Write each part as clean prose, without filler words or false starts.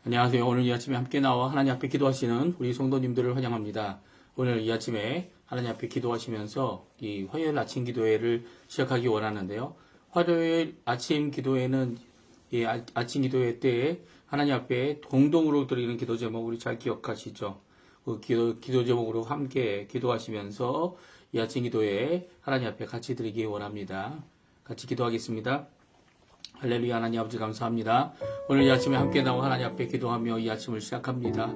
안녕하세요. 오늘 이 아침에 함께 나와 하나님 앞에 기도하시는 우리 성도님들을 환영합니다. 오늘 이 아침에 하나님 앞에 기도하시면서 이 화요일 아침 기도회를 시작하기 원하는데요. 화요일 아침 기도회는 이 아침 기도회 때에 하나님 앞에 공동으로 드리는 기도 제목 우리 잘 기억하시죠? 그 기도 제목으로 함께 기도하시면서 이 아침 기도회 하나님 앞에 같이 드리기 원합니다. 같이 기도하겠습니다. 할렐루야. 하나님 아버지 감사합니다. 오늘 이 아침에 함께 나와 하나님 앞에 기도하며 이 아침을 시작합니다.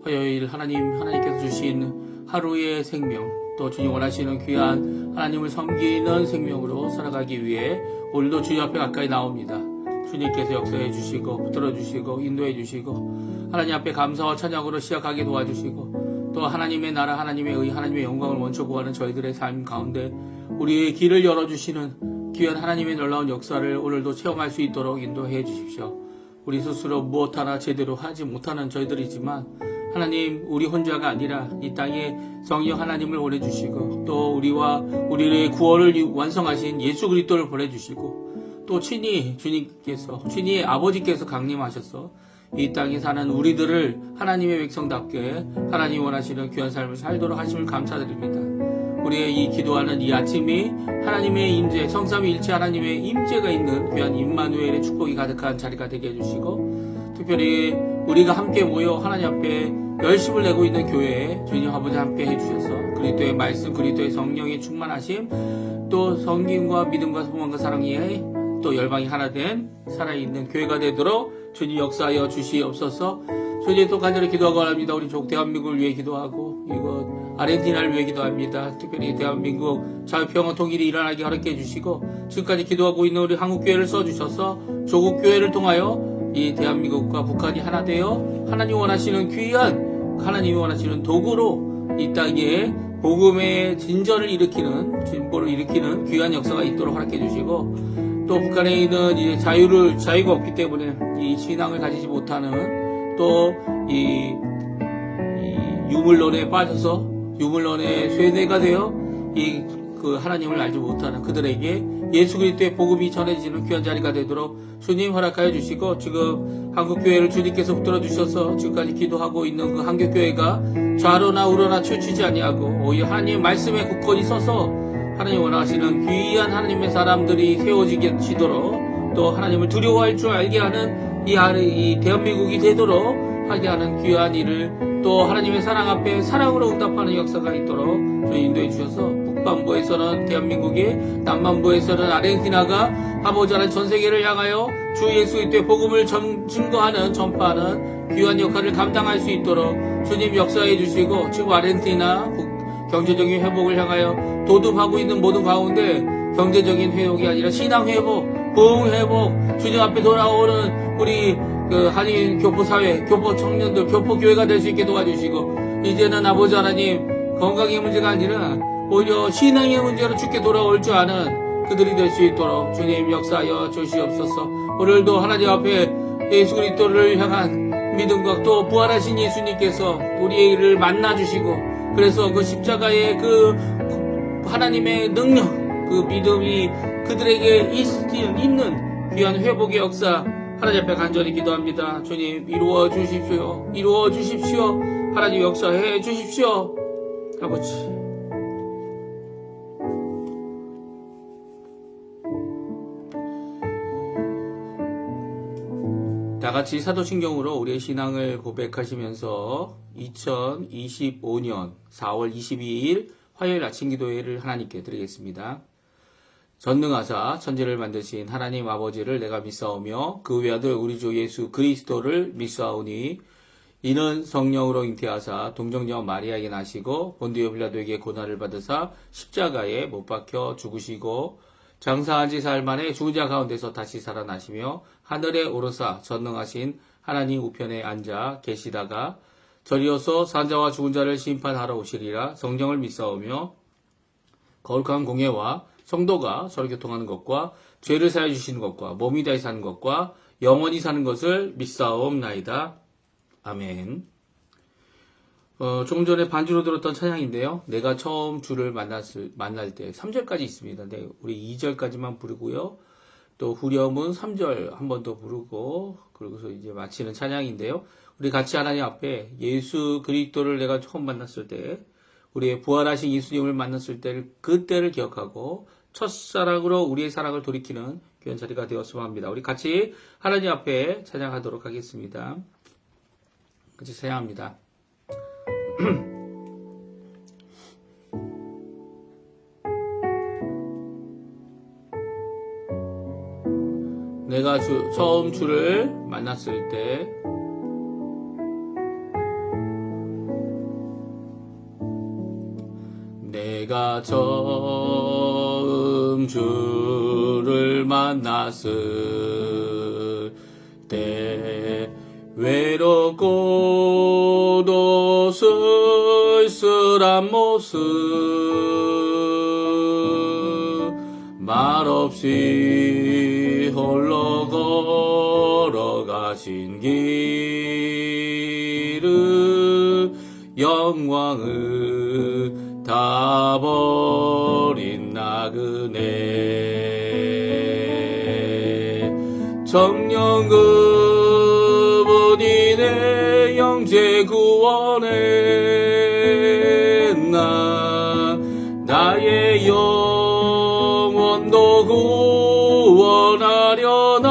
화요일 하나님께서 주신 하루의 생명, 또 주님 원하시는 귀한 하나님을 섬기는 생명으로 살아가기 위해 오늘도 주님 앞에 가까이 나옵니다. 주님께서 역사해 주시고 붙들어 주시고 인도해 주시고 하나님 앞에 감사와 찬양으로 시작하게 도와주시고 또 하나님의 나라, 하나님의 의, 하나님의 영광을 먼저 구하는 저희들의 삶 가운데 우리의 길을 열어주시는 귀한 하나님의 놀라운 역사를 오늘도 체험할 수 있도록 인도해 주십시오. 우리 스스로 무엇 하나 제대로 하지 못하는 저희들이지만 하나님, 우리 혼자가 아니라 이 땅에 성령 하나님을 보내주시고 또 우리의 구원을 완성하신 예수 그리스도를 보내주시고 또 친히 아버지께서 강림하셔서 이 땅에 사는 우리들을 하나님의 백성답게 하나님 원하시는 귀한 삶을 살도록 하심을 감사드립니다. 우리의 이 기도하는 이 아침이 하나님의 임재, 성삼위일체 하나님의 임재가 있는 귀한 임마누엘의 축복이 가득한 자리가 되게 해주시고 특별히 우리가 함께 모여 하나님 앞에 열심을 내고 있는 교회에 주님 아버지 함께 해주셔서 그리스도의 말씀, 그리스도의 성령의 충만하심, 또 성김과 믿음과 소망과 사랑이 또 열방이 하나 된 살아있는 교회가 되도록 주님 역사하여 주시옵소서. 주님 또 간절히 기도하고 합니다. 우리 족 대한민국을 위해 기도하고 이곳 아르헨티나를 위해 기도합니다. 특별히 대한민국 자유평화 통일이 일어나게 허락해 주시고 지금까지 기도하고 있는 우리 한국교회를 써주셔서 조국교회를 통하여 이 대한민국과 북한이 하나 되어 하나님이 원하시는 도구로 이 땅에 복음의 진보를 일으키는 귀한 역사가 있도록 허락해 주시고 또 북한에 있는 이제 자유가 없기 때문에 이 신앙을 가지지 못하는 또 이 유물론에 빠져서 유물론의 쇠뇌가 되어 그 하나님을 알지 못하는 그들에게 예수 그리스도의 복음이 전해지는 귀한 자리가 되도록 주님 허락하여 주시고 지금 한국교회를 주님께서 붙들어 주셔서 지금까지 기도하고 있는 그 한국교회가 좌로나 우로나 치우치지 아니하고 오히려 하나님의 말씀에 굳건히 서서 하나님 원하시는 귀한 하나님의 사람들이 세워지도록 또 하나님을 두려워할 줄 알게 하는 이 대한민국이 되도록 하게 하는 귀한 일을 또 하나님의 사랑 앞에 사랑으로 응답하는 역사가 있도록 저희 인도해 주셔서 북반부에서는 대한민국이, 남반부에서는 아르헨티나가 아버지 하나님 전 세계를 향하여 주 예수 그리스도의 복음을 증거하는 전파하는 귀한 역할을 감당할 수 있도록 주님 역사해 주시고 지금 아르헨티나 경제적인 회복을 향하여 도둑하고 있는 모든 가운데 경제적인 회복이 아니라 신앙 회복, 부흥 회복, 주님 앞에 돌아오는 우리 한인 교포사회, 교포 청년들, 교포 교회가 될 수 있게 도와주시고 이제는 아버지 하나님 건강의 문제가 아니라 오히려 신앙의 문제로 주께 돌아올 줄 아는 그들이 될 수 있도록 주님 역사하여 주시옵소서. 오늘도 하나님 앞에 예수 그리스도를 향한 믿음과 또 부활하신 예수님께서 우리를 만나주시고 그래서 그 십자가의 그 하나님의 능력, 그 믿음이 그들에게 있는 귀한 회복의 역사 하나님 앞에 간절히 기도합니다. 주님 이루어 주십시오. 하나님 역사해 주십시오. 아버지. 다 같이 사도신경으로 우리의 신앙을 고백하시면서 2025년 4월 22일 화요일 아침 기도회를 하나님께 드리겠습니다. 전능하사 천지를 만드신 하나님 아버지를 내가 믿사오며 그 외아들 우리 주 예수 그리스도를 믿사오니 이는 성령으로 잉태하사 동정녀 마리아에게 나시고 본디오 빌라도에게 고난을 받으사 십자가에 못 박혀 죽으시고 장사한 지 사흘 만에 죽은 자 가운데서 다시 살아나시며 하늘에 오르사 전능하신 하나님 우편에 앉아 계시다가 저리어서 산자와 죽은 자를 심판하러 오시리라. 성령을 믿사오며 거룩한 공예와 성도가 서로 교통하는 것과 죄를 사해 주시는 것과 몸이 다시 사는 것과 영원히 사는 것을 믿사옵나이다. 아멘. 조금 전에 반주로 들었던 찬양인데요. 내가 처음 주를 만날 때 3절까지 있습니다. 네, 우리 2절까지만 부르고요. 또 후렴은 3절 한 번 더 부르고 그러고서 이제 마치는 찬양인데요. 우리 같이 하나님 앞에 예수 그리스도를 내가 처음 만났을 때 우리의 부활하신 예수님을 만났을 때를 그때를 기억하고 첫사랑으로 우리의 사랑을 돌이키는 귀한 자리가 되었으면 합니다. 우리 같이 하나님 앞에 찬양하도록 하겠습니다. 같이 찬양합니다. 내가 처음 주를 만났을 때 내가 처음 주를 만났을 때 외롭고도 쓸쓸한 모습 말없이 홀로 걸어가신 길을 영광을 다 버린 나그네 정녕 그분이 내 영제 구원했나 나의 영혼도 구원하려나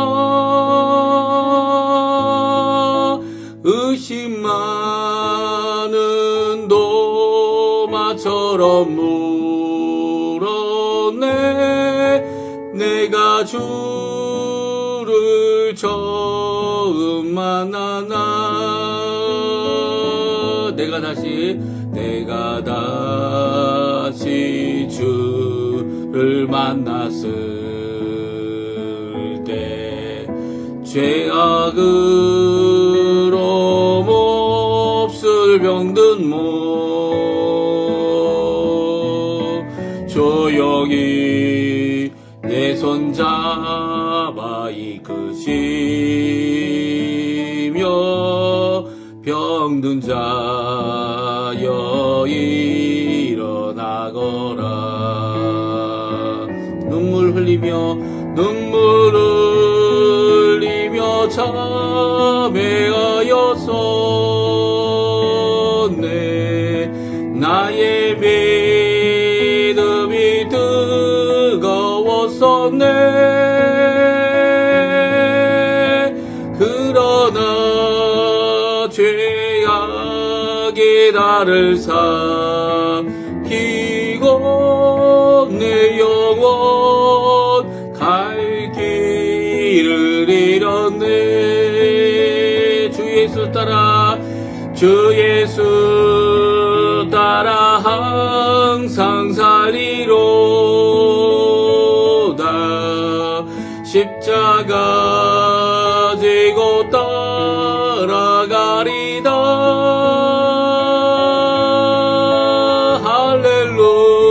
의심 많은 도마처럼 물었네 내가 주를 처음 만나나 내가 다시 주를 만났을 때 죄악으로 몹쓸 병든 몸 조용히 내 손 잡아 이끄시며 병든 자여 일어나거라 눈물 흘리며 참회하였었네 나의 믿음이 뜨거웠었네 그러나 죄악이 나를 삼키고 내 영혼 갈 길을 잃었네 주 예수 따라 항상 살리로다 십자가 지고 따라가리다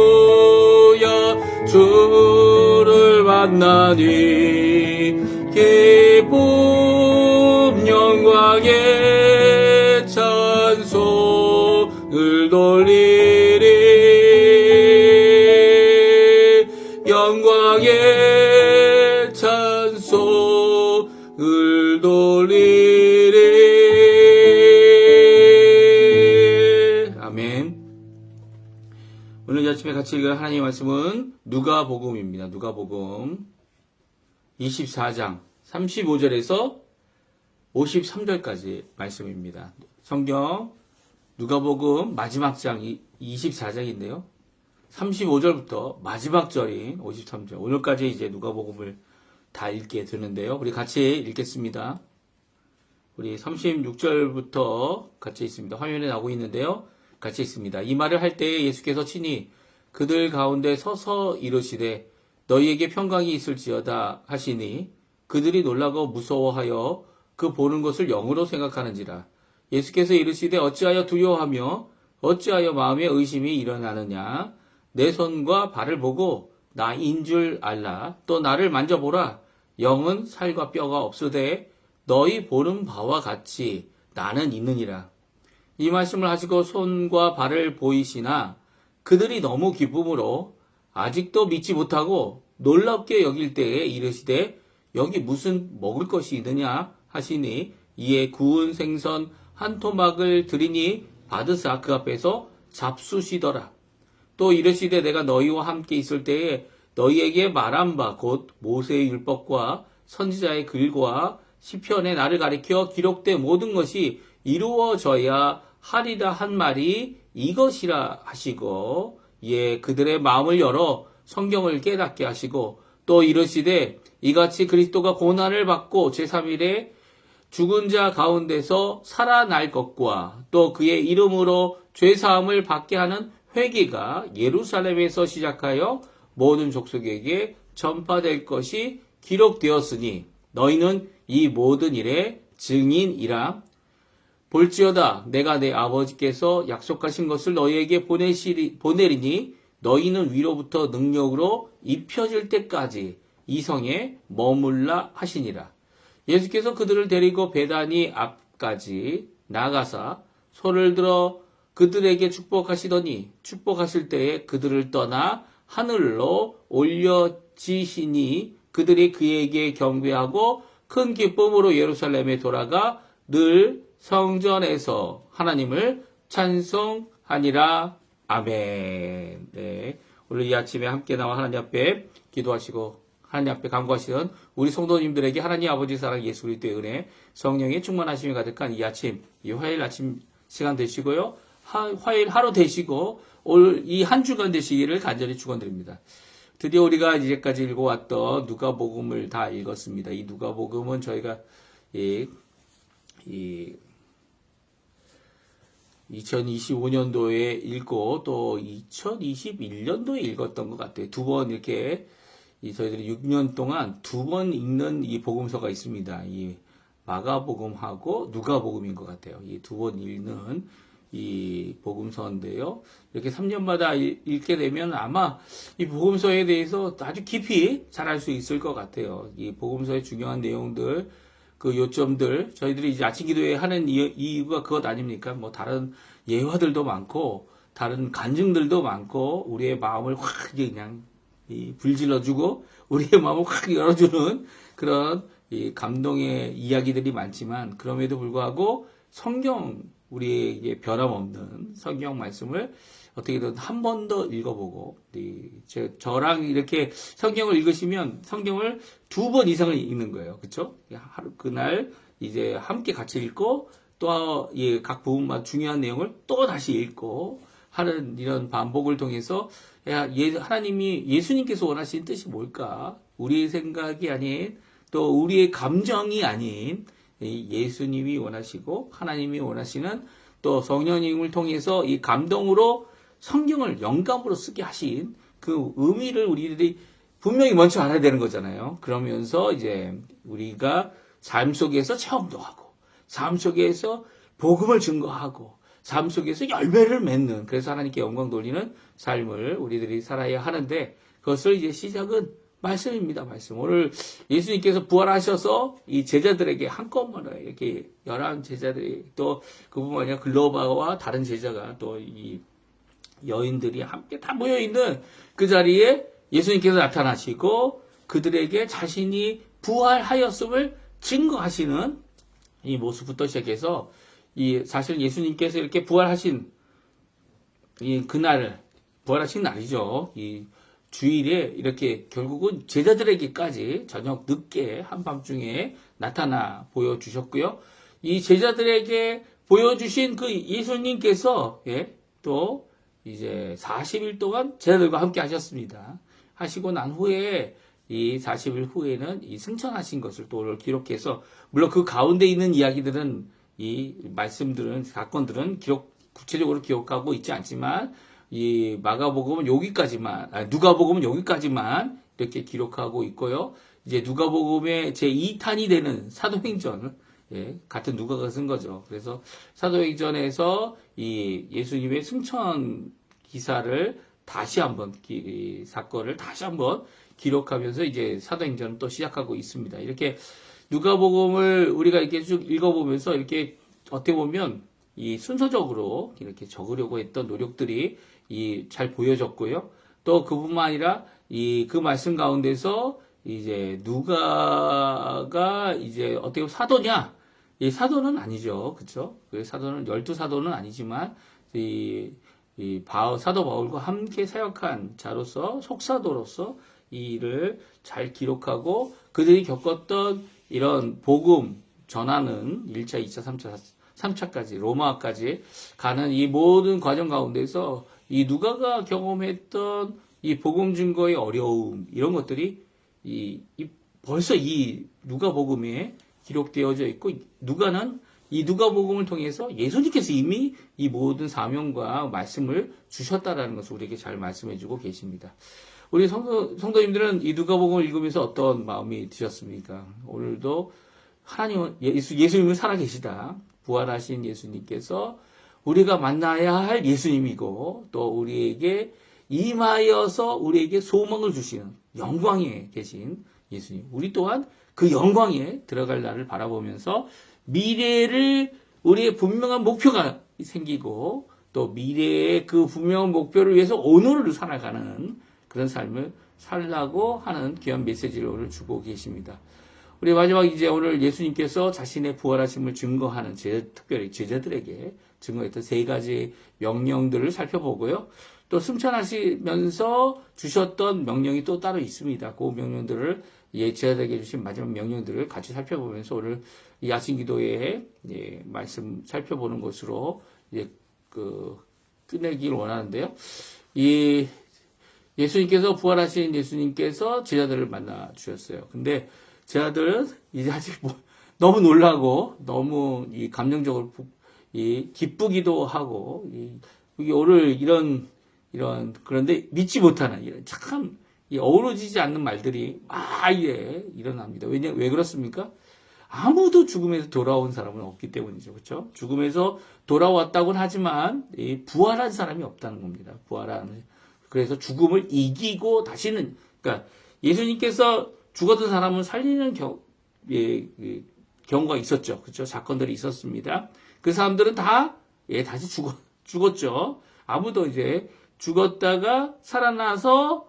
할렐루야 주를 만나니 기쁨 영광의 찬송을 돌리리 영광의 찬송을 돌리리 아멘. 오늘 아침에 같이 읽을 하나님의 말씀은 누가복음입니다. 누가복음 24장 35절에서 53절까지 말씀입니다. 성경 누가복음 마지막 장 24장인데요. 35절부터 마지막 절인 53절. 오늘까지 이제 누가복음을 다 읽게 되는데요. 우리 같이 읽겠습니다. 우리 36절부터 같이 있습니다. 화면에 나오고 있는데요. 같이 있습니다. 이 말을 할 때에 예수께서 친히 그들 가운데 서서 이르시되 너희에게 평강이 있을지어다 하시니 그들이 놀라고 무서워하여 그 보는 것을 영으로 생각하는지라. 예수께서 이르시되 어찌하여 두려워하며 어찌하여 마음에 의심이 일어나느냐. 내 손과 발을 보고 나인 줄 알라. 또 나를 만져보라. 영은 살과 뼈가 없으되 너희 보는 바와 같이 나는 있느니라. 이 말씀을 하시고 손과 발을 보이시나 그들이 너무 기쁨으로 아직도 믿지 못하고 놀랍게 여길 때에 이르시되 여기 무슨 먹을 것이 있느냐 하시니 이에 구운 생선 한 토막을 드리니 받으사 그 앞에서 잡수시더라. 또 이르시되 내가 너희와 함께 있을 때에 너희에게 말한 바 곧 모세의 율법과 선지자의 글과 시편에 나를 가리켜 기록된 모든 것이 이루어져야 하리라 한 말이 이것이라 하시고 예 그들의 마음을 열어 성경을 깨닫게 하시고 또 이르시되 이같이 그리스도가 고난을 받고 제3일에 죽은 자 가운데서 살아날 것과 또 그의 이름으로 죄사함을 받게 하는 회개가 예루살렘에서 시작하여 모든 족속에게 전파될 것이 기록되었으니 너희는 이 모든 일의 증인이라. 볼지어다 내가 내 아버지께서 약속하신 것을 너희에게 보내리니 너희는 위로부터 능력으로 입혀질 때까지 이 성에 머물라 하시니라. 예수께서 그들을 데리고 베다니 앞까지 나가사 손을 들어 그들에게 축복하시더니 축복하실 때에 그들을 떠나 하늘로 올려지시니 그들이 그에게 경배하고 큰 기쁨으로 예루살렘에 돌아가 늘 성전에서 하나님을 찬송하니라. 아멘. 네. 오늘 이 아침에 함께 나와 하나님 앞에 기도하시고 하나님 앞에 간구하시던 우리 성도님들에게 하나님 아버지 사랑 예수 그리스도의 은혜 성령의 충만하심이 가득한 이 아침, 이 화요일 아침 시간 되시고요. 화요일 하루 되시고 올 이 한 주간 되시기를 간절히 축원드립니다. 드디어 우리가 이제까지 읽어왔던 누가복음을 다 읽었습니다. 이 누가복음은 저희가 2025년도에 읽고 또 2021년도에 읽었던 것 같아요. 두 번 이렇게 저희들이 6년 동안 두 번 읽는 이 복음서가 있습니다. 이 마가복음하고 누가복음인 것 같아요. 이 두 번 읽는 이 복음서인데요. 이렇게 3년마다 읽게 되면 아마 이 복음서에 대해서 아주 깊이 잘 알 수 있을 것 같아요. 이 복음서의 중요한 내용들, 그 요점들, 저희들이 이제 아침 기도회 하는 이유가 그것 아닙니까? 뭐 다른 예화들도 많고, 다른 간증들도 많고, 우리의 마음을 확 그냥 불질러주고, 우리의 마음을 확 열어주는 그런 이 감동의 이야기들이 많지만, 그럼에도 불구하고 성경, 우리에게 변함없는 성경 말씀을 어떻게든 한 번 더 읽어보고, 저랑 이렇게 성경을 읽으시면 성경을 두 번 이상을 읽는 거예요. 그쵸? 하루, 그날 이제 함께 같이 읽고, 또, 각 부분마다 중요한 내용을 또 다시 읽고 하는 이런 반복을 통해서, 하나님이, 예수님께서 원하시는 뜻이 뭘까? 우리의 생각이 아닌, 또 우리의 감정이 아닌, 예수님이 원하시고 하나님이 원하시는 또 성령님을 통해서 이 감동으로 성경을 영감으로 쓰게 하신 그 의미를 우리들이 분명히 먼저 알아야 되는 거잖아요. 그러면서 이제 우리가 삶 속에서 체험도 하고 삶 속에서 복음을 증거하고 삶 속에서 열매를 맺는, 그래서 하나님께 영광 돌리는 삶을 우리들이 살아야 하는데, 그것을 이제 시작은 말씀입니다. 말씀. 오늘 예수님께서 부활하셔서 이 제자들에게 한꺼번에 이렇게 11 제자들이, 또 그뿐만 아니라 글로바와 다른 제자가, 또 이 여인들이 함께 다 모여있는 그 자리에 예수님께서 나타나시고 그들에게 자신이 부활하였음을 증거하시는 이 모습부터 시작해서, 사실 예수님께서 이렇게 부활하신 그날, 부활하신 날이죠. 이 주일에 이렇게 결국은 제자들에게까지 저녁 늦게 한밤중에 나타나 보여주셨고요. 이 제자들에게 보여주신 그 예수님께서 또 이제 40일 동안 제자들과 함께 하셨습니다. 하시고 난 후에 이 40일 후에는 이 승천하신 것을 또 기록해서, 물론 그 가운데 있는 이야기들은, 이 말씀들은, 사건들은 구체적으로 기록하고 있지 않지만, 이 마가복음은 여기까지만, 누가복음은 여기까지만 이렇게 기록하고 있고요. 이제 누가복음의 제2탄이 되는 사도행전, 같은 누가가 쓴 거죠. 그래서 사도행전에서 이 예수님의 승천 기사를 다시 한번, 사건을 다시 한번 기록하면서 이제 사도행전을 또 시작하고 있습니다. 이렇게 누가복음을 우리가 이렇게 쭉 읽어보면서 이렇게 어떻게 보면 이 순서적으로 이렇게 적으려고 했던 노력들이 잘 보여졌고요. 또 그뿐만 아니라 그 말씀 가운데서 이제 누가가 이제 어떻게 보면 사도냐? 이 사도는 아니죠. 그쵸? 그 사도는, 12사도는 아니지만, 사도 바울과 함께 사역한 자로서, 속사도로서 이 일을 잘 기록하고 그들이 겪었던 이런 복음 전하는 1차, 2차, 3차까지, 로마까지 가는 이 모든 과정 가운데서 이 누가가 경험했던 이 복음 증거의 어려움, 이런 것들이 벌써 이 누가복음에 기록되어져 있고, 누가는 이 누가복음을 통해서 예수님께서 이미 이 모든 사명과 말씀을 주셨다라는 것을 우리에게 잘 말씀해주고 계십니다. 우리 성도님들은 이 누가복음을 읽으면서 어떤 마음이 드셨습니까? 오늘도 하나님은 예수님은 살아계시다. 부활하신 예수님께서 우리가 만나야 할 예수님이고, 또 우리에게 임하여서 우리에게 소망을 주시는 영광에 계신 예수님. 우리 또한 그 영광에 들어갈 날을 바라보면서 미래를, 우리의 분명한 목표가 생기고, 또 미래의 그 분명한 목표를 위해서 오늘을 살아가는 그런 삶을 살라고 하는 귀한 메시지를 오늘 주고 계십니다. 우리 마지막 이제 오늘 예수님께서 자신의 부활하심을 증거하는 특별히 제자들에게 증거했던 3가지 명령들을 살펴보고요. 또 승천하시면서 주셨던 명령이 또 따로 있습니다. 그 명령들을 제자들에게 주신 마지막 명령들을 같이 살펴보면서 오늘 이 아침 기도회의 말씀 살펴보는 것으로 끝내기를 원하는데요. 이 예수님께서 부활하신 예수님께서 제자들을 만나 주셨어요. 근데 제자들은 이제 아직 너무 놀라고 너무 감정적으로 기쁘기도 하고 오늘 이런 그런데 믿지 못하는 이런 참 어우러지지 않는 말들이 일어납니다. 왜 그렇습니까? 아무도 죽음에서 돌아온 사람은 없기 때문이죠. 그렇죠? 죽음에서 돌아왔다고는 하지만 부활한 사람이 없다는 겁니다. 그래서 죽음을 이기고 다시는, 그러니까 예수님께서 죽었던 사람은 살리는 경우가 있었죠. 그렇죠? 사건들이 있었습니다. 그 사람들은 다 다시 죽었죠. 아무도 이제 죽었다가 살아나서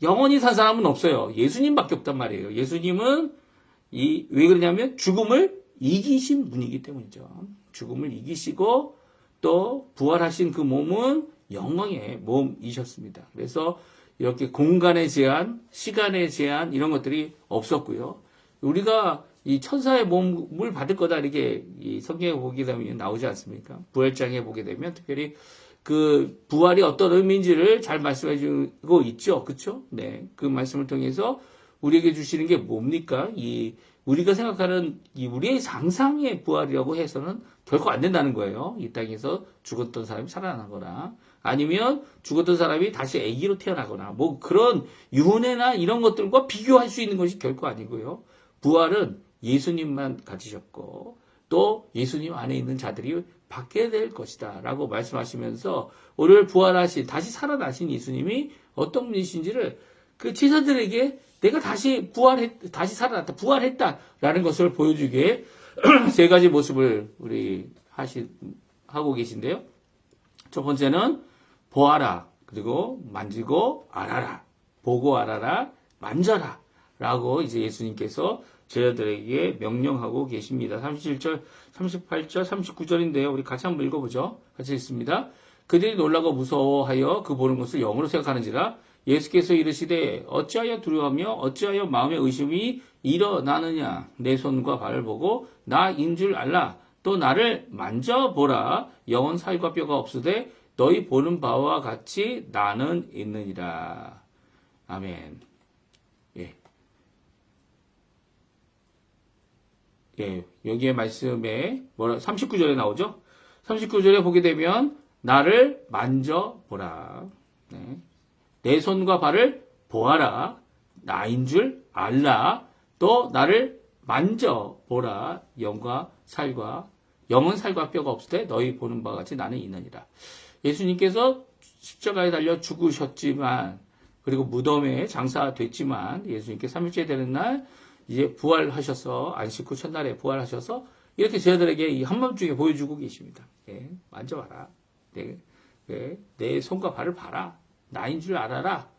영원히 산 사람은 없어요. 예수님밖에 없단 말이에요. 예수님은 왜 그러냐면 죽음을 이기신 분이기 때문이죠. 죽음을 이기시고 또 부활하신 그 몸은 영광의 몸이셨습니다. 그래서 이렇게 공간의 제한, 시간의 제한 이런 것들이 없었고요. 우리가 이 천사의 몸을 받을 거다 이렇게 이 성경에 보게 되면 나오지 않습니까? 부활장에 보게 되면 특별히 그 부활이 어떤 의미인지를 잘 말씀해 주고 있죠. 그렇죠? 네. 그 말씀을 통해서 우리에게 주시는 게 뭡니까? 우리가 생각하는 우리의 상상의 부활이라고 해서는 결코 안 된다는 거예요. 이 땅에서 죽었던 사람이 살아나거나 아니면 죽었던 사람이 다시 아기로 태어나거나 그런 윤회나 이런 것들과 비교할 수 있는 것이 결코 아니고요. 부활은 예수님만 가지셨고 또 예수님 안에 있는 자들이 받게 될 것이다 라고 말씀하시면서 오늘 부활하신 다시 살아나신 예수님이 어떤 분이신지를 그 제자들에게 내가 다시 살아났다, 부활했다라는 것을 보여주기에 3가지 모습을 하고 계신데요. 첫 번째는 보아라, 그리고 만지고 알아라, 보고 알아라, 만져라 라고 이제 예수님께서 제자들에게 명령하고 계십니다. 37절, 38절, 39절인데요. 우리 같이 한번 읽어보죠. 같이 읽습니다. 그들이 놀라고 무서워하여 그 보는 것을 영으로 생각하는지라 예수께서 이르시되 어찌하여 두려워하며 어찌하여 마음에 의심이 일어나느냐. 내 손과 발을 보고 나인 줄 알라. 또 나를 만져보라. 영은 살과 뼈가 없으되 너희 보는 바와 같이 나는 있느니라. 아멘. 여기에 말씀에 39절에 나오죠? 39절에 보게 되면 나를 만져보라. 내 손과 발을 보아라. 나인 줄 알라. 또 나를 만져보라. 영은 살과 뼈가 없을 때 너희 보는 바와 같이 나는 있느니라. 예수님께서 십자가에 달려 죽으셨지만 그리고 무덤에 장사됐지만 예수님께 3일째 되는 날 이제 부활하셔서 안식 후 첫날에 부활하셔서 이렇게 제자들에게 이 한밤중에 보여주고 계십니다. 만져봐라. 내 손과 발을 봐라. 나인 줄 알아라.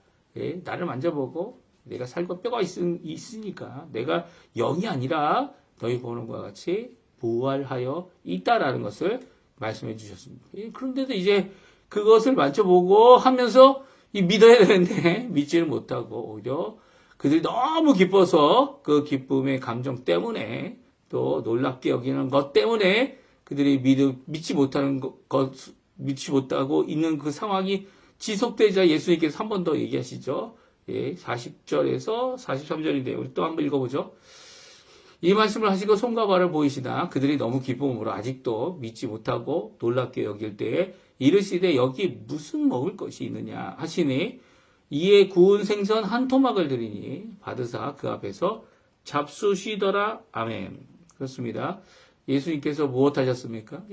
나를 만져보고 내가 살과 뼈가 있으니까 내가 영이 아니라 너희 보는 것과 같이 부활하여 있다라는 것을 말씀해 주셨습니다. 그런데도 이제 그것을 만져보고 하면서 믿어야 되는데 믿지를 못하고 오히려 그들이 너무 기뻐서 그 기쁨의 감정 때문에 또 놀랍게 여기는 것 때문에 그들이 믿지 못하고 있는 그 상황이 지속되자 예수님께서 한 번 더 얘기하시죠. 예, 40절에서 43절인데요. 우리 또 한번 읽어보죠. 이 말씀을 하시고 손과 발을 보이시나 그들이 너무 기쁨으로 아직도 믿지 못하고 놀랍게 여길 때에 이르시되 여기 무슨 먹을 것이 있느냐 하시니 이에 구운 생선 한 토막을 드리니 받으사 그 앞에서 잡수시더라. 아멘. 그렇습니다. 예수님께서 무엇 하셨습니까?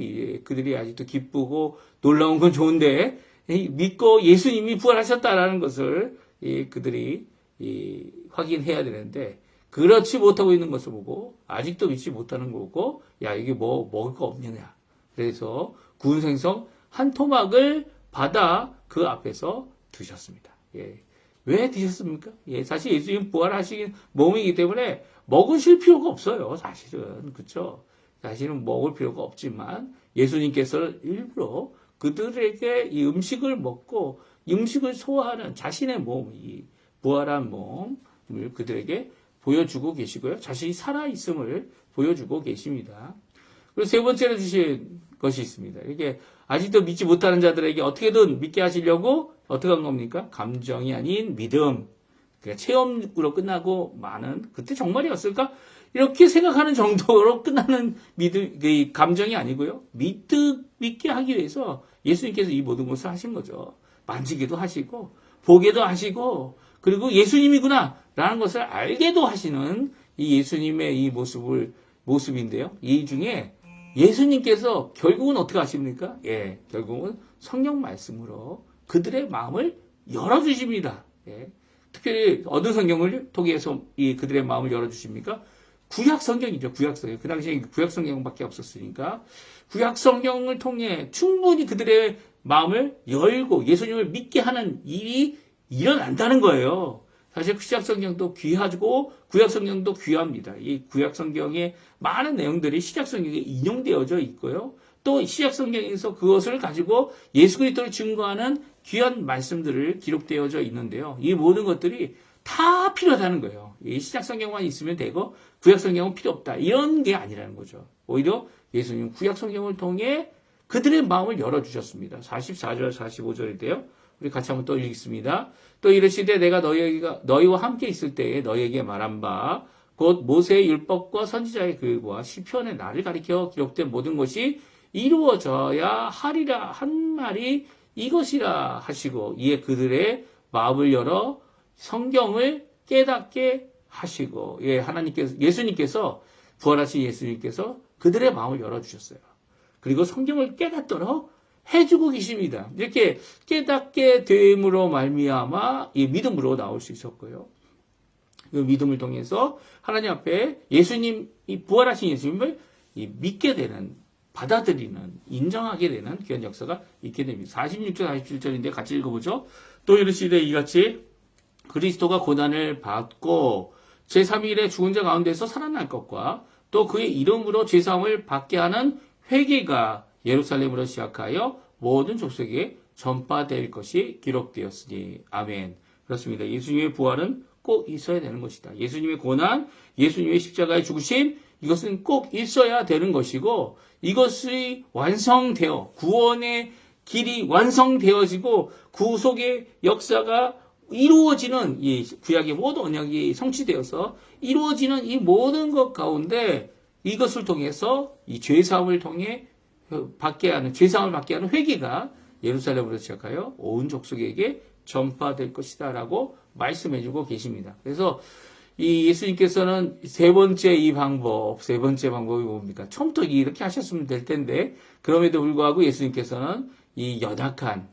그들이 아직도 기쁘고 놀라운 건 좋은데 믿고 예수님이 부활하셨다라는 것을 그들이 확인해야 되는데 그렇지 못하고 있는 것을 보고 아직도 믿지 못하는 거고 야 이게 뭐 먹을 거 없느냐. 그래서 구운 생선 한 토막을 받아 그 앞에서 두셨습니다. 예. 왜 드셨습니까? 예, 사실 예수님 부활하신 몸이기 때문에 먹으실 필요가 없어요. 사실은 그렇죠. 사실은 먹을 필요가 없지만 예수님께서는 일부러 그들에게 이 음식을 먹고 음식을 소화하는 자신의 몸, 이 부활한 몸을 그들에게 보여주고 계시고요. 자신이 살아있음을 보여주고 계십니다. 그리고 세 번째로 주신 것이 있습니다. 이게 아직도 믿지 못하는 자들에게 어떻게든 믿게 하시려고 어떻게 한 겁니까? 감정이 아닌 믿음. 그러니까 체험으로 끝나고 많은 그때 정말이었을까? 이렇게 생각하는 정도로 끝나는 믿음, 감정이 아니고요. 믿게 하기 위해서 예수님께서 이 모든 것을 하신 거죠. 만지기도 하시고, 보게도 하시고, 그리고 예수님이구나! 라는 것을 알게도 하시는 이 예수님의 이 모습인데요. 이 중에 예수님께서 결국은 어떻게 하십니까? 예, 결국은 성령 말씀으로 그들의 마음을 열어주십니다. 예. 특별히 어느 성경을 통해서 그들의 마음을 열어주십니까? 구약 성경이죠. 구약 성경. 그 당시에 구약 성경밖에 없었으니까 구약 성경을 통해 충분히 그들의 마음을 열고 예수님을 믿게 하는 일이 일어난다는 거예요. 사실 구약 성경도 귀하고 구약 성경도 귀합니다. 이 구약 성경의 많은 내용들이 신약 성경에 인용되어져 있고요. 또 신약 성경에서 그것을 가지고 예수 그리스도를 증거하는 귀한 말씀들을 기록되어져 있는데요. 이 모든 것들이 다 필요하다는 거예요. 이 신약 성경만 있으면 되고 구약 성경은 필요 없다. 이런 게 아니라는 거죠. 오히려 예수님 구약 성경을 통해 그들의 마음을 열어주셨습니다. 44절, 45절인데요. 우리 같이 한번 또 읽겠습니다. 또 이르시되 내가 너희와 함께 있을 때에 너희에게 말한 바 곧 모세의 율법과 선지자의 글과 시편의 나를 가리켜 기록된 모든 것이 이루어져야 하리라 한 말이 이것이라 하시고 이에 그들의 마음을 열어 성경을 깨닫게 하시고 예수님께서 부활하신 예수님께서 그들의 마음을 열어주셨어요. 그리고 성경을 깨닫도록 해주고 계십니다. 이렇게 깨닫게 됨으로 말미암아 이 믿음으로 나올 수 있었고요. 그 믿음을 통해서 하나님 앞에 예수님, 이 부활하신 예수님을 믿게 되는, 받아들이는, 인정하게 되는 귀한 역사가 있게 됩니다. 46절, 47절인데 같이 읽어보죠. 또 이르시되 이같이 그리스도가 고난을 받고 제3일에 죽은 자 가운데서 살아날 것과 또 그의 이름으로 죄사함을 받게 하는 회개가 예루살렘으로 시작하여 모든 족속에 전파될 것이 기록되었으니 아멘. 그렇습니다. 예수님의 부활은 꼭 있어야 되는 것이다. 예수님의 고난, 예수님의 십자가의 죽으심 이것은 꼭 있어야 되는 것이고 이것이 완성되어 구원의 길이 완성되어지고 구속의 역사가 이루어지는 이 구약의 모든 언약이 성취되어서 이루어지는 이 모든 것 가운데 이것을 통해서 이 죄사함을 통해 죄사함을 받게 하는 회개가 예루살렘으로 시작하여 온 족속에게 전파될 것이다 라고 말씀해주고 계십니다. 그래서 이 예수님께서는 세 번째 방법이 뭡니까? 처음부터 이렇게 하셨으면 될 텐데 그럼에도 불구하고 예수님께서는 이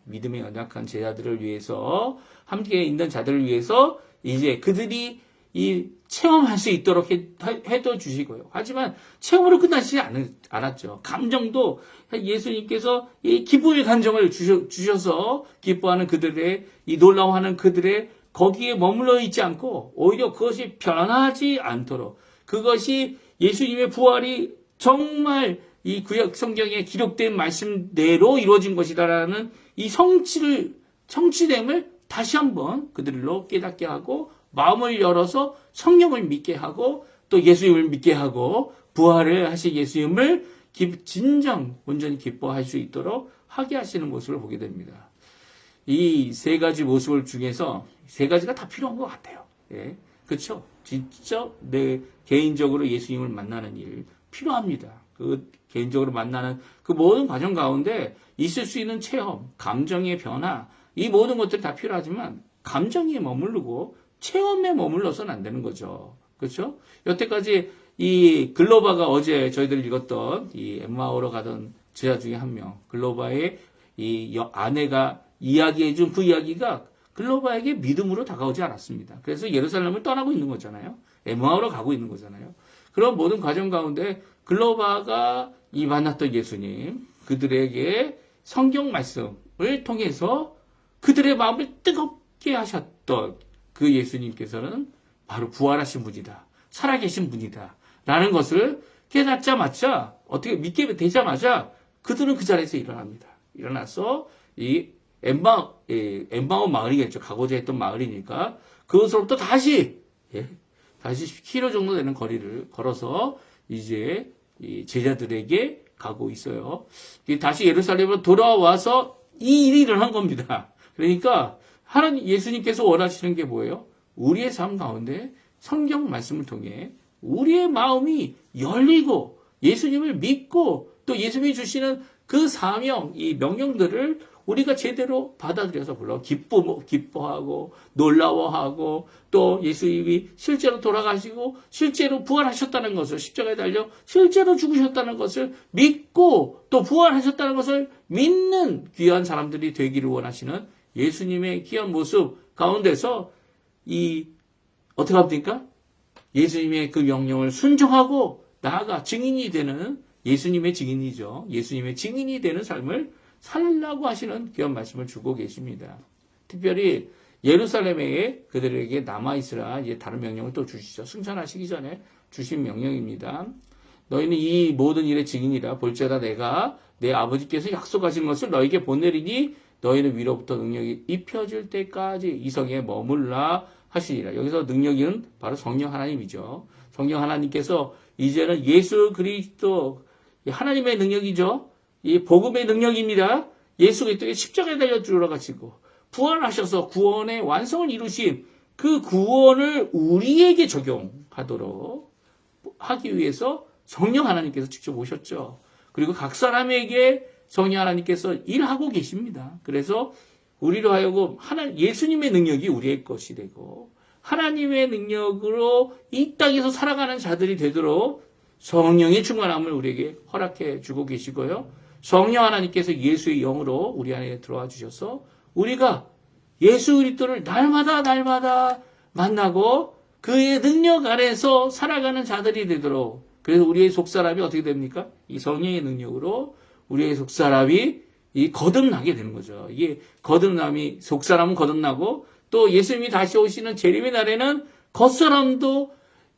믿음의 연약한 제자들을 위해서 함께 있는 자들을 위해서 이제 그들이 이 체험할 수 있도록 해도 주시고요. 하지만 체험으로 끝나지 않았죠. 감정도 예수님께서 이 기쁨의 감정을 주셔서 기뻐하는 그들의 이 놀라워하는 그들의 거기에 머물러 있지 않고 오히려 그것이 변하지 않도록 그것이 예수님의 부활이 정말 이 구약 성경에 기록된 말씀대로 이루어진 것이다라는 이 성취됨을 다시 한번 그들로 깨닫게 하고 마음을 열어서 성령을 믿게 하고 또 예수님을 믿게 하고 부활을 하신 예수님을 진정 온전히 기뻐할 수 있도록 하게 하시는 모습을 보게 됩니다. 이 세 가지 모습을 중에서 세 가지가 다 필요한 것 같아요. 예, 그렇죠? 진짜 내 개인적으로 예수님을 만나는 일 필요합니다. 그 개인적으로 만나는 그 모든 과정 가운데 있을 수 있는 체험, 감정의 변화, 이 모든 것들이 다 필요하지만 감정에 머무르고 체험에 머물러서는 안 되는 거죠. 그렇죠? 여태까지 이 글로바가 어제 저희들 읽었던 이 엠마오로 가던 제자 중에 한 명, 글로바의 이 아내가 이야기해준 그 이야기가 글로바에게 믿음으로 다가오지 않았습니다. 그래서 예루살렘을 떠나고 있는 거잖아요. 엠마오로 가고 있는 거잖아요. 그런 모든 과정 가운데 글로바가 이 만났던 예수님, 그들에게 성경 말씀을 통해서 그들의 마음을 뜨겁게 하셨던 그 예수님께서는 바로 부활하신 분이다. 살아계신 분이다. 라는 것을 깨닫자마자, 어떻게 믿게 되자마자 그들은 그 자리에서 일어납니다. 일어나서 이 엠마오 마을이겠죠. 가고자 했던 마을이니까 그것으로부터 다시 10km 정도 되는 거리를 걸어서 이제 이 제자들에게 가고 있어요. 다시 예루살렘으로 돌아와서 이 일이 일어난 겁니다. 그러니까 하나님 예수님께서 원하시는 게 뭐예요? 우리의 삶 가운데 성경 말씀을 통해 우리의 마음이 열리고 예수님을 믿고 또 예수님이 주시는 그 사명, 이 명령들을 우리가 제대로 받아들여서 물론 기뻐하고 놀라워하고 또 예수님이 실제로 돌아가시고 실제로 부활하셨다는 것을 십자가에 달려 실제로 죽으셨다는 것을 믿고 또 부활하셨다는 것을 믿는 귀한 사람들이 되기를 원하시는 예수님의 귀한 모습 가운데서 어떻게 합니까? 예수님의 그 명령을 순종하고 나아가 증인이 되는 예수님의 증인이죠. 예수님의 증인이 되는 삶을 살라고 하시는 귀한 말씀을 주고 계십니다. 특별히 예루살렘에 그들에게 남아있으라 이제 다른 명령을 또 주시죠. 승천하시기 전에 주신 명령입니다. 너희는 이 모든 일의 증인이라 볼지어다 내가 내 아버지께서 약속하신 것을 너에게 보내리니 너희는 위로부터 능력이 입혀질 때까지 이 성에 머물라 하시니라. 여기서 능력은 바로 성령 하나님이죠. 성령 하나님께서 이제는 예수 그리스도 하나님의 능력이죠. 이 복음의 능력입니다. 예수 그리스도의 십자가에 달려 들어가시고 부활하셔서 구원의 완성을 이루신 그 구원을 우리에게 적용하도록 하기 위해서 성령 하나님께서 직접 오셨죠. 그리고 각 사람에게 성령 하나님께서 일하고 계십니다. 그래서 우리로 하여금 예수님의 능력이 우리의 것이 되고 하나님의 능력으로 이 땅에서 살아가는 자들이 되도록 성령의 충만함을 우리에게 허락해 주고 계시고요. 성령 하나님께서 예수의 영으로 우리 안에 들어와 주셔서 우리가 예수 그리스도를 날마다 만나고 그의 능력 아래서 살아가는 자들이 되도록 그래서 우리의 속사람이 어떻게 됩니까? 이 성령의 능력으로 우리의 속사람이 거듭나게 되는 거죠. 이게 거듭남이 속사람은 거듭나고 또 예수님이 다시 오시는 재림의 날에는 겉사람도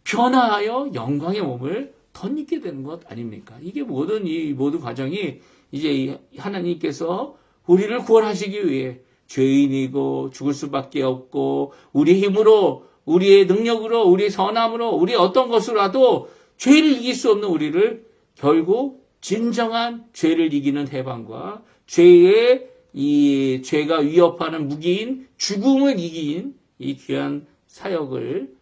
변화하여 영광의 몸을 덧입게 되는 것 아닙니까? 이게 이 모든 과정이 이제 하나님께서 우리를 구원하시기 위해 죄인이고 죽을 수밖에 없고 우리의 힘으로 우리의 능력으로 우리의 선함으로 우리의 어떤 것으로라도 죄를 이길 수 없는 우리를 결국 진정한 죄를 이기는 해방과 죄가 위협하는 무기인 죽음을 이긴 이 귀한 삶을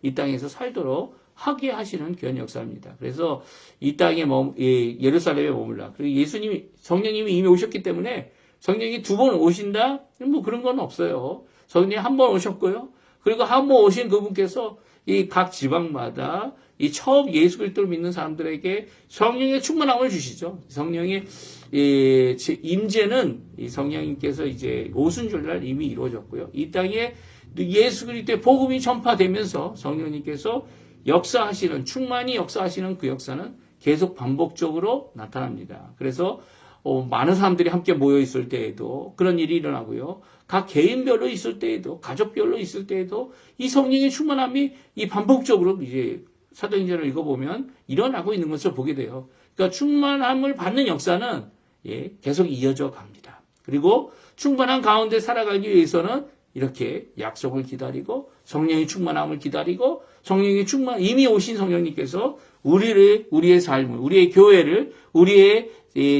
이 땅에서 살도록 하게 하시는 귀한 역사입니다. 그래서 이 땅에 예루살렘에 머물라. 그리고 성령님이 이미 오셨기 때문에 성령이 두 번 오신다? 그런 건 없어요. 성령이 한 번 오셨고요. 그리고 한 번 오신 그분께서 이 각 지방마다 이 처음 예수 그리스도를 믿는 사람들에게 성령의 충만함을 주시죠. 성령의 임재는 이 성령님께서 이제 오순절날 이미 이루어졌고요. 이 땅에 예수 그리스도의 복음이 전파되면서 성령님께서 충만히 역사하시는 그 역사는 계속 반복적으로 나타납니다. 그래서 많은 사람들이 함께 모여 있을 때에도 그런 일이 일어나고요. 각 개인별로 있을 때에도, 가족별로 있을 때에도 이 성령의 충만함이 이 반복적으로 이제 사도행전을 읽어보면 일어나고 있는 것을 보게 돼요. 그러니까 충만함을 받는 역사는 계속 이어져 갑니다. 그리고 충만한 가운데 살아가기 위해서는 이렇게 약속을 기다리고 성령의 충만함을 기다리고 성령의 이미 오신 성령님께서 우리의 삶을, 우리의 교회를, 우리의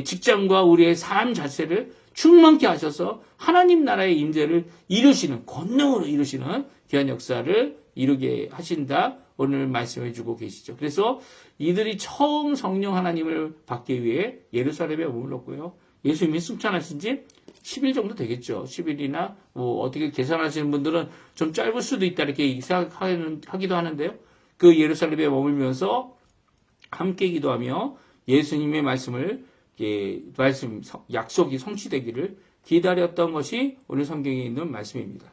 직장과 우리의 삶 자체를 충만케 하셔서 하나님 나라의 임재를 이루시는, 권능으로 이루시는 귀한 역사를 이루게 하신다. 오늘 말씀해 주고 계시죠. 그래서 이들이 처음 성령 하나님을 받기 위해 예루살렘에 머물렀고요. 예수님이 승천하신 지 10일 정도 되겠죠. 10일이나 어떻게 계산하시는 분들은 좀 짧을 수도 있다 이렇게 생각하기도 하는데요. 그 예루살렘에 머물면서 함께 기도하며 예수님의 약속이 성취되기를 기다렸던 것이 오늘 성경에 있는 말씀입니다.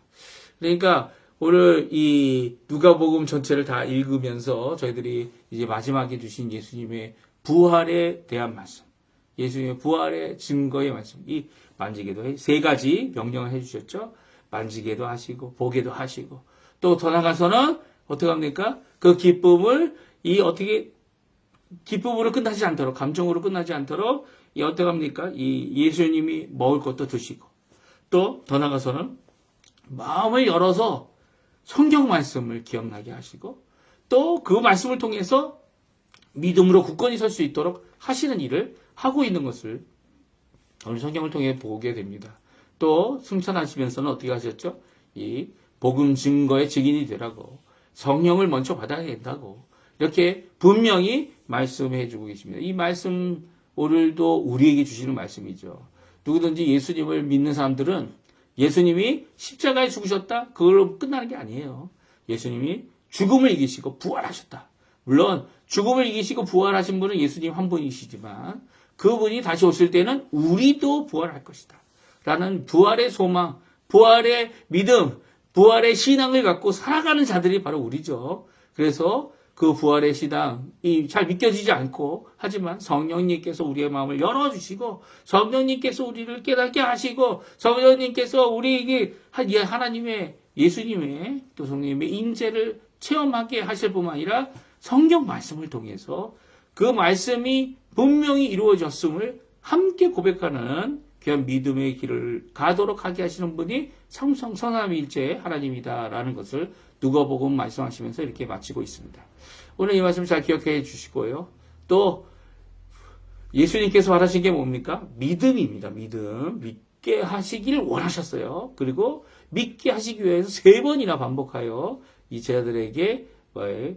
그러니까 오늘 이 누가복음 전체를 다 읽으면서 저희들이 이제 마지막에 주신 예수님의 부활에 대한 말씀, 예수님의 부활의 증거의 말씀, 이 만지게도 세 가지 명령을 해주셨죠. 만지게도 하시고 보게도 하시고 또 더 나가서는 어떻게 합니까? 그 기쁨을 기쁨으로 끝나지 않도록, 감정으로 끝나지 않도록 어떻게 합니까? 이 예수님이 먹을 것도 드시고 또 더 나가서는 마음을 열어서 성경 말씀을 기억나게 하시고 또 그 말씀을 통해서 믿음으로 굳건히 설 수 있도록 하시는 일을 하고 있는 것을 오늘 성경을 통해 보게 됩니다. 또 승천하시면서는 어떻게 하셨죠? 이 복음 증거의 증인이 되라고 성령을 먼저 받아야 된다고 이렇게 분명히 말씀해 주고 계십니다. 이 말씀 오늘도 우리에게 주시는 말씀이죠. 누구든지 예수님을 믿는 사람들은 예수님이 십자가에 죽으셨다? 그걸로 끝나는 게 아니에요. 예수님이 죽음을 이기시고 부활하셨다. 물론 죽음을 이기시고 부활하신 분은 예수님 한 분이시지만 그분이 다시 오실 때는 우리도 부활할 것이다. 라는 부활의 소망, 부활의 믿음, 부활의 신앙을 갖고 살아가는 자들이 바로 우리죠. 그래서 그 부활의 신앙이 잘 믿겨지지 않고 하지만 성령님께서 우리의 마음을 열어주시고 성령님께서 우리를 깨닫게 하시고 성령님께서 우리에게 하나님의 예수님의 또 성령님의 임재를 체험하게 하실 뿐만 아니라 성경 말씀을 통해서 그 말씀이 분명히 이루어졌음을 함께 고백하는 귀한 믿음의 길을 가도록 하게 하시는 분이 성삼위일체 하나님이다라는 것을 누가복음 말씀하시면서 이렇게 마치고 있습니다. 오늘 이 말씀 잘 기억해 주시고요. 또 예수님께서 바라신 게 뭡니까? 믿음입니다. 믿음. 믿게 하시길 원하셨어요. 그리고 믿게 하시기 위해서 3번이나 반복하여 이 제자들에게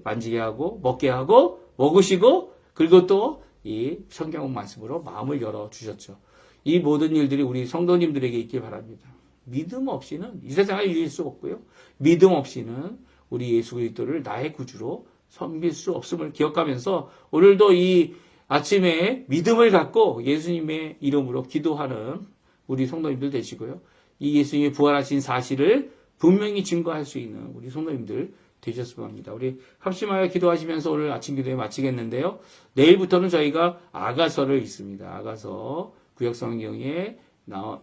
만지게 하고 먹게 하고 먹으시고 그리고 또 이 성경 말씀으로 마음을 열어주셨죠. 이 모든 일들이 우리 성도님들에게 있길 바랍니다. 믿음 없이는 이 세상을 이길 수 없고요. 믿음 없이는 우리 예수 그리스도를 나의 구주로 섬길 수 없음을 기억하면서 오늘도 이 아침에 믿음을 갖고 예수님의 이름으로 기도하는 우리 성도님들 되시고요. 이 예수님이 부활하신 사실을 분명히 증거할 수 있는 우리 성도님들 되셨으면 합니다. 우리 합심하여 기도하시면서 오늘 아침 기도에 마치겠는데요. 내일부터는 저희가 아가서를 읽습니다. 아가서 구약성경에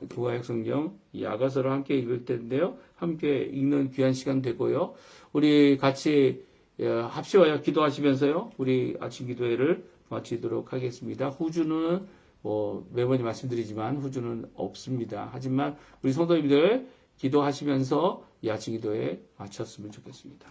구약성경 이 아가서를 함께 읽을 텐데요. 함께 읽는 귀한 시간 되고요. 우리 같이 합심하여 기도하시면서요. 우리 아침 기도회를 마치도록 하겠습니다. 후주는 매번 말씀드리지만 후주는 없습니다. 하지만 우리 성도님들 기도하시면서 이 아침 기도회 마쳤으면 좋겠습니다.